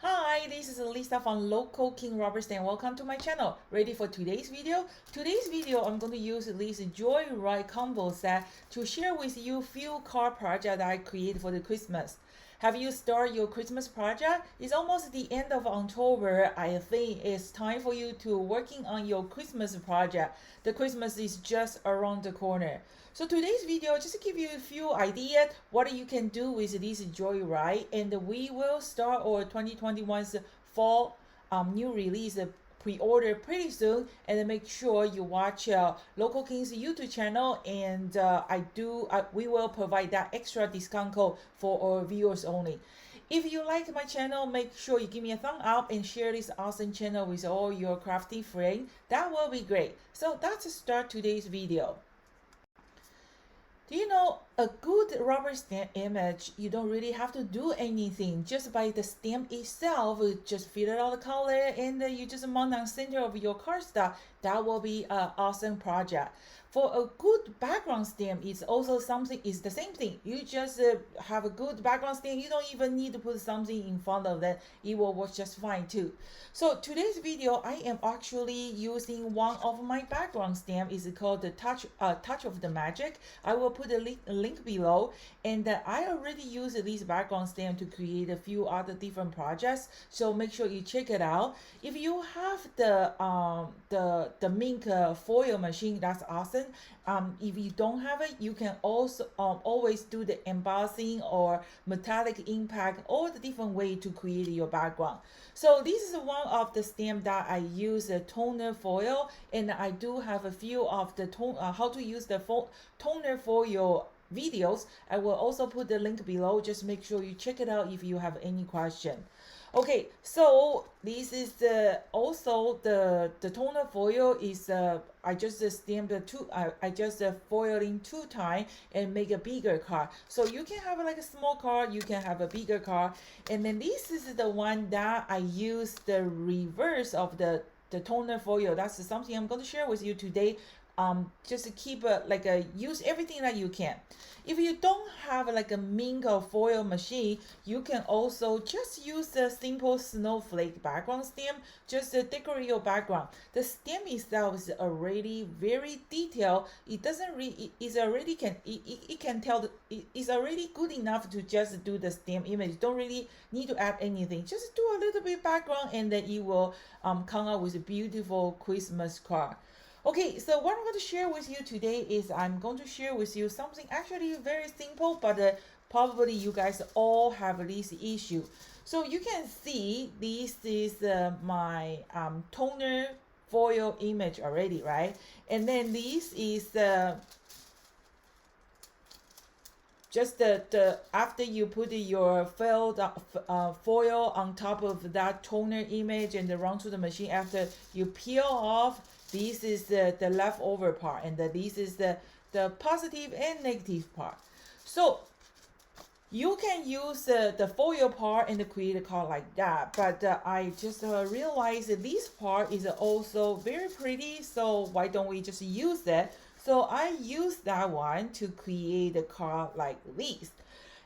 Hi, this is Lisa from LK304 and welcome to my channel. Ready for today's video? Today's video, I'm going to use this Joyride combo set to share with you few car projects that I created for the Christmas. Have you started your Christmas project? It's almost the end of October. I think it's time for you to working on your Christmas project. The Christmas is just around the corner. So today's video just to give you a few ideas what you can do with this Joyride, and we will start our 2021's fall new release pre-order pretty soon, and then make sure you watch Local King's YouTube channel, and we will provide that extra discount code for our viewers only. If you like my channel, make sure you give me a thumb up and share this awesome channel with all your crafty friends. That will be great. So let's start today's video. Do you know a good rubber stamp image, you don't really have to do anything. Just by the stamp itself, just fill out the color and you just mount on center of your cardstock. That will be an awesome project. For a good background stamp, it's also something, it's the same thing. You just have a good background stamp. You don't even need to put something in front of that. It will work just fine too. So today's video, I am actually using one of my background stamp. It's called the Touch of the Magic. I will put a link below, and I already used this background stamp to create a few other different projects, so make sure you check it out. If you have the Mink foil machine, that's awesome. If you don't have it, you can also always do the embossing or metallic impact, all the different way to create your background. So this is one of the stamp that I use a toner foil, and I do have a few of the how to use the toner foil videos. I will also put the link below. Just make sure you check it out if you have any question. Okay, so this is also the toner foil is I just stamped I just foiled in 2 times and make a bigger card. So you can have like a small card, you can have a bigger card, and then this is the one that I use the reverse of the toner foil. That's something I'm going to share with you today. Just to keep use everything that you can. If you don't have like a Mink or foil machine, you can also just use the simple snowflake background stamp just to decorate your background. The stamp itself is already very detailed. It doesn't really, it's already it can tell it's already good enough to just do the stamp image. You don't really need to add anything. Just do a little bit background, and then you will come out with a beautiful Christmas card. Okay, so what I'm going to share with you today is I'm going to share with you something actually very simple, but probably you guys all have this issue. So you can see this is my toner foil image already, right? And then this is just the after you put your foil on top of that toner image and run to the machine, after you peel off, this is the leftover part, and this is the positive and negative part. So you can use the foil part and create a card like that, but I just realized that this part is also very pretty, so why don't we just use that? So I use that one to create a card like this.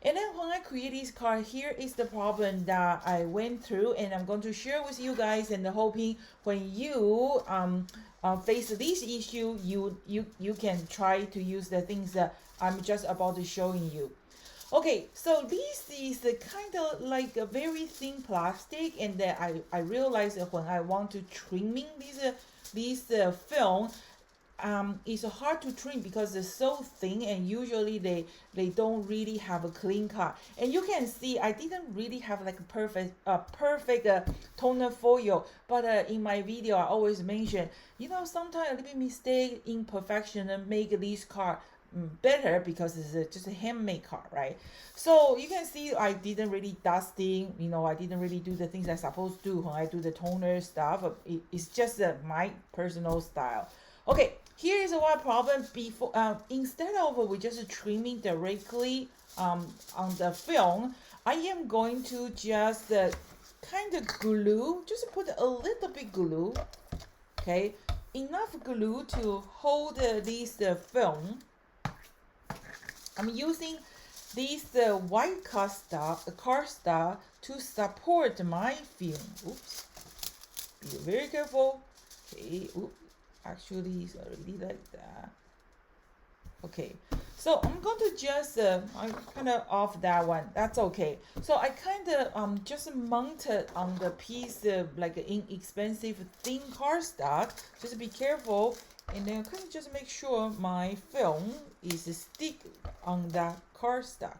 And then when I create this card, here is the problem that I went through, and I'm going to share with you guys, and hoping when you face this issue, you can try to use the things that I'm just about to showing you. Okay, so this is kind of like a very thin plastic, and then I realized that when I want to trimming this film, it's hard to trim because it's so thin, and usually they don't really have a clean cut. And you can see I didn't really have like a perfect toner foil, but in my video I always mention, you know, sometimes a little bit mistake, imperfection, and make this card better because it's just a handmade card, right? So you can see I didn't really dusting, you know, I didn't really do the things I'm supposed to do when I do the toner stuff. It's just my personal style. Okay, here is one problem. Before instead of we just trimming directly on the film, I am going to just kind of glue, just put a little bit glue, okay, enough glue to hold this film. I'm using this white cardstock to support my film. Oops, be very careful. Okay, oops, actually it's already like that. Okay, so I'm going to just I kind of off that one. That's okay. So I kind of just mounted on the piece like inexpensive thin cardstock. Just be careful, and then kind of just make sure my film is stick on that cardstock.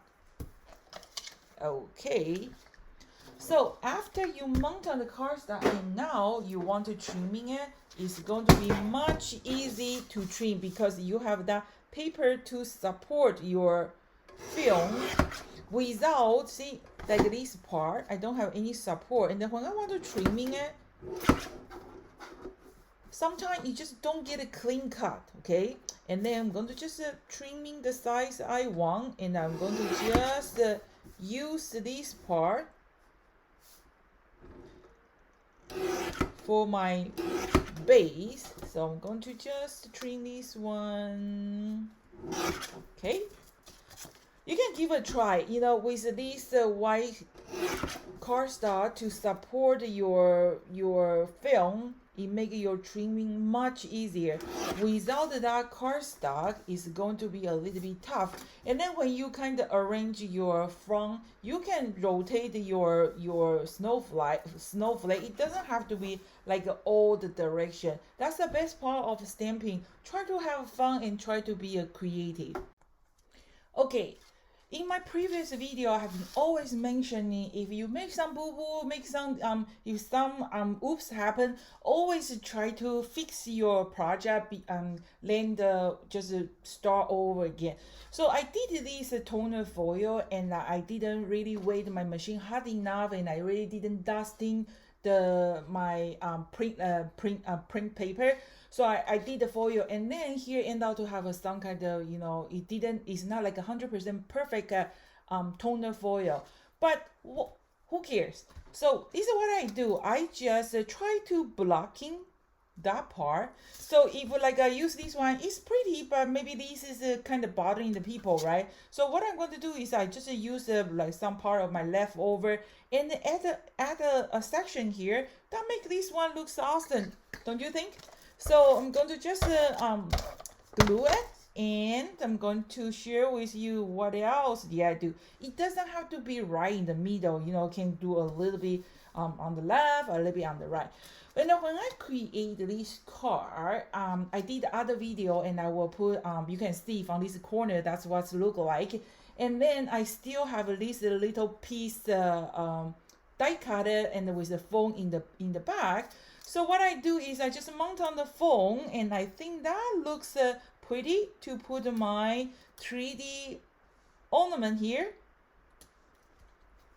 Okay. So after you mount on the cardstock, and now you want to trimming it, it's going to be much easy to trim because you have that paper to support your film without, see, like this part, I don't have any support. And then when I want to trimming it, sometimes you just don't get a clean cut, okay? And then I'm going to just trimming the size I want, and I'm going to just use this part for my base. So I'm going to just trim this one. Okay, you can give it a try, you know, with this white cardstock to support your film. It makes your trimming much easier. Without that cardstock, it's going to be a little bit tough. And then when you kind of arrange your front, you can rotate your snowflake. It doesn't have to be like all the direction. That's the best part of stamping. Try to have fun and try to be creative. Okay. In my previous video, I have been always mentioning if you make some boo-boo, make some if some oops happen, always try to fix your project then just start over again. So I did this toner foil, and I didn't really wait my machine hot enough, and I really didn't dusting my print paper. So I did the foil, and then here end out to have some kind of, you know, it's not like 100% perfect toner foil, but who cares? So this is what I do. I just try to blocking that part. So if like I use this one, it's pretty, but maybe this is kind of bothering the people, right? So what I'm going to do is I just use like some part of my leftover and add a section here that make this one looks awesome, don't you think? So I'm going to just glue it, and I'm going to share with you what else did I do. It doesn't have to be right in the middle, you know, can do a little bit on the left, a little bit on the right. But now when I create this card, I did other video, and I will put, you can see from this corner, that's what it look like. And then I still have this little piece die cut it, and with the phone in the back. So what I do is I just mount on the phone, and I think that looks pretty to put my 3D ornament here.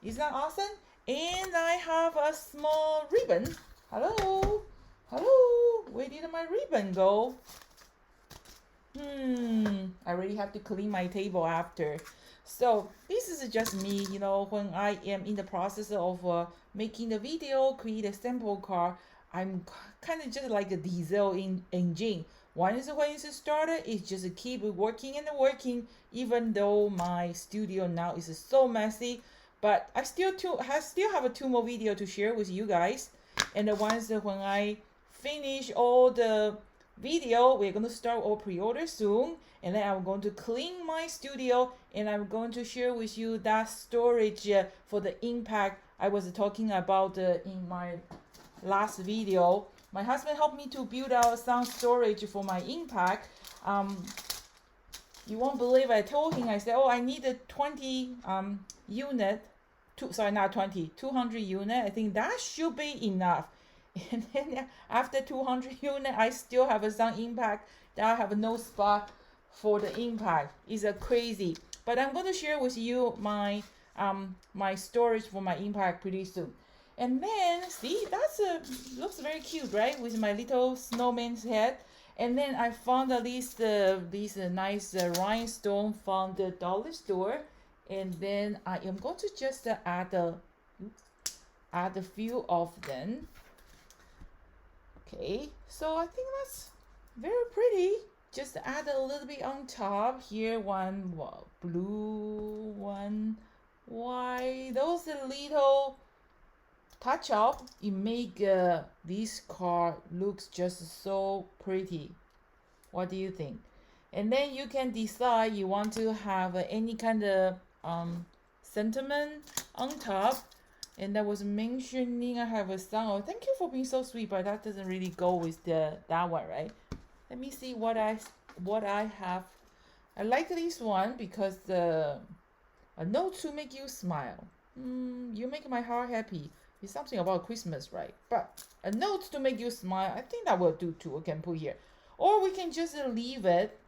Isn't that awesome? And I have a small ribbon. Hello? Hello? Where did my ribbon go? I really have to clean my table after. So this is just me, you know, when I am in the process of making the video, create a sample card. I'm kind of just like a diesel engine. Once when it's started, it just keep working and working, even though my studio now is so messy. But I still have two more video to share with you guys. And the ones that when I finish all the video, we're going to start our pre-order soon. And then I'm going to clean my studio, and I'm going to share with you that storage for the impact I was talking about in my last video. My husband helped me to build out some storage for my impact. You won't believe I told him, I said, oh, I need a 20 unit, not 20, 200 unit. I think that should be enough. And then after 200 unit, I still have some impact that I have no spot for the impact. It's crazy. But I'm going to share with you my my storage for my impact pretty soon. And then see, that's looks very cute, right? With my little snowman's head. And then I found these nice rhinestone from the dollar store. And then I am going to just add a few of them. Okay, so I think that's very pretty. just add a little bit on top here, one blue, one white. Those little touch up, it make this card looks just so pretty. What do you think? And then you can decide you want to have any kind of sentiment on top. And I was mentioning I have a song. Thank you for being so sweet, but that doesn't really go with that one, right? Let me see what I have. I like this one because a note to make you smile. You make my heart happy. It's something about Christmas, right? But a note to make you smile, I think that will do too. We can put here, or we can just leave it.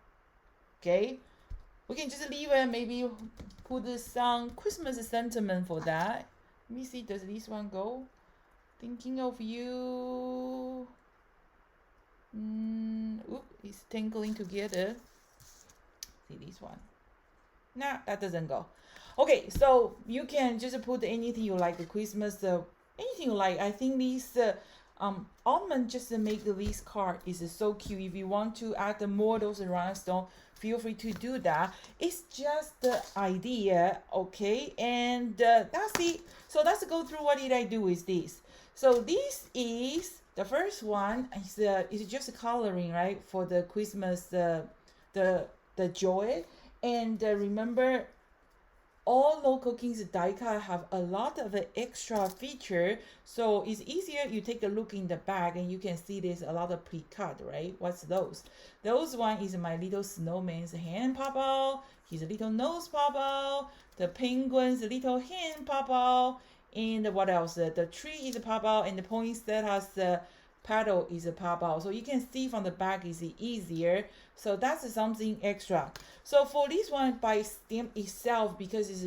Okay, we can just leave it. Maybe put some Christmas sentiment for that. Let me see. Does this one go? Thinking of you. It's tangling together. See this one. Nah, that doesn't go. Okay, so you can just put anything you like, Christmas, anything you like. I think these ornament just make this card is so cute. If you want to add more those rhinestones, feel free to do that. It's just the idea, okay? And that's it. So let's go through what did I do with this. So this is the first one. Is just coloring, right, for the Christmas, the joy. And remember, all local kings die cut have a lot of extra feature, so it's easier. You take a look in the back and you can see there's a lot of pre-cut, right? What's those? Those one is my little snowman's hand pop out, his little nose pop out, the penguin's little hand pop out, and what else? The tree is pop out, and the poinsettia's paddle is a pop out. So you can see from the back is easier. So that's something extra. So for this one by stamp itself, because it's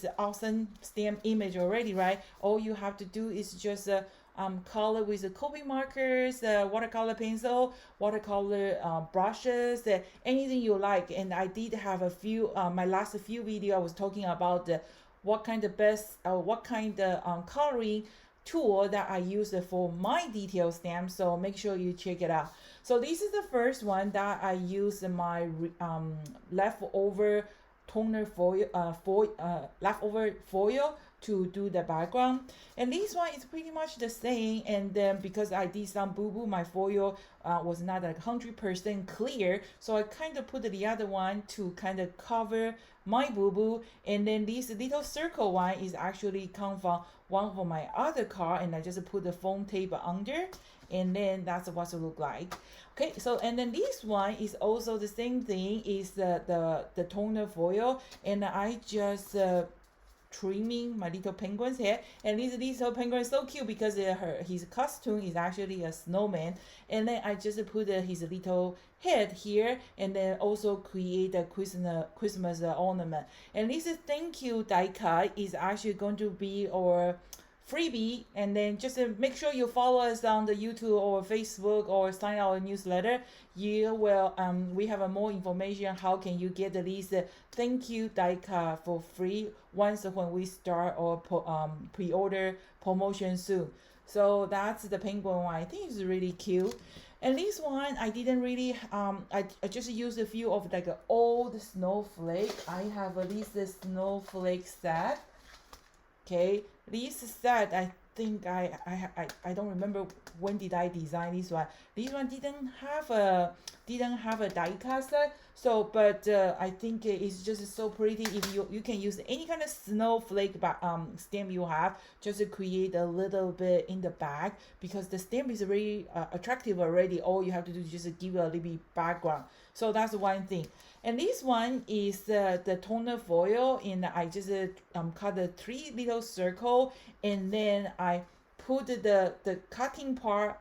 an awesome stamp image already, right? All you have to do is just color with the Copic markers, watercolor pencil, watercolor brushes, anything you like. And I did have a few, my last few video I was talking about what kind of coloring tool that I use for my detail stamp, so make sure you check it out. So this is the first one that I use my leftover toner leftover foil to do the background, and this one is pretty much the same. And then because I did some boo-boo, my foil was not 100% clear, so I kind of put the other one to kind of cover my boo-boo. And then this little circle one is actually come from one of my other card, and I just put the foam tape under, and then that's what it look like. Okay, so and then this one is also the same thing, is the toner foil, and I just trimming my little penguin's hair. And this little penguin is so cute because his costume is actually a snowman, and then I just put his little head here, and then also create a Christmas ornament. And this thank you die cut is actually going to be our freebie. And then just make sure you follow us on the YouTube or Facebook, or sign our newsletter. You will we have more information how can you get these thank you die cut for free once when we start our pre-order promotion soon. So that's the penguin one. I think it's really cute. And this one I didn't really I just used a few of like old snowflake. I have this snowflake set. Okay, this set I think I don't remember when did I design this one. This one didn't have a die cut set, so but I think it's just so pretty. If you can use any kind of snowflake stamp you have, just to create a little bit in the back, because the stamp is very attractive already. All you have to do is just give a little bit background. So that's one thing. And this one is the toner foil, and I just cut the 3 little circle, and then I put the cutting part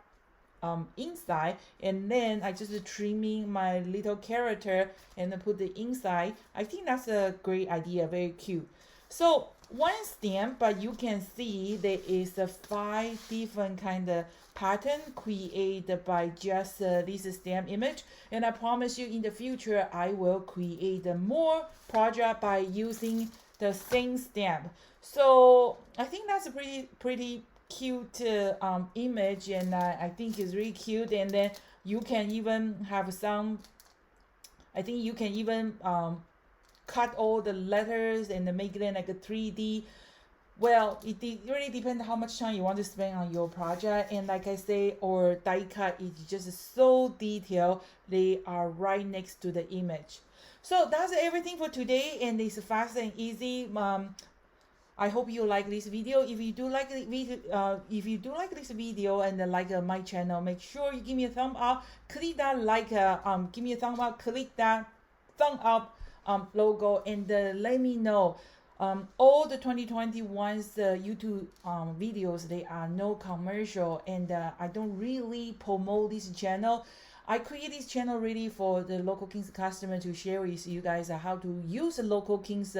inside, and then I just trimming my little character and put the inside. I think that's a great idea, very cute. So one stamp, but you can see there is 5 different kind of pattern created by just this stamp image. And I promise you in the future I will create more project by using the same stamp. So I think that's a pretty cute image, and I think it's really cute. And then you can even have some I think you can even cut all the letters and make them like a 3D. Well, it really depends how much time you want to spend on your project. And like I say, or die cut is just so detailed. They are right next to the image. So that's everything for today, and it's fast and easy. I hope you like this video. If you do like the video, this video and like my channel, make sure you give me a thumb up. Click that like, give me a thumb up. Click that thumb up logo, and let me know. All the 2021's YouTube videos, they are no commercial, and I don't really promote this channel. I create this channel really for the Local Kings customer to share with you guys how to use the Local Kings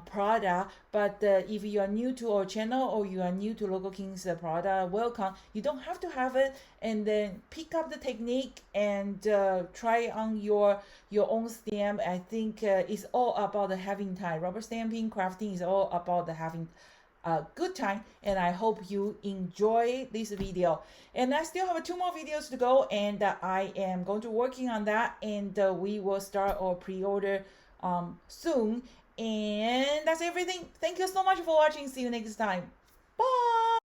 product. But if you are new to our channel or you are new to Local Kings product, welcome. You don't have to have it, and then pick up the technique and try on your own stamp. I think it's all about the having time. Rubber stamping, crafting is all about the having a good time, and I hope you enjoy this video. And I still have 2 more videos to go, and I am going to working on that, and we will start our pre-order soon. And that's everything. Thank you so much for watching. See you next time. Bye.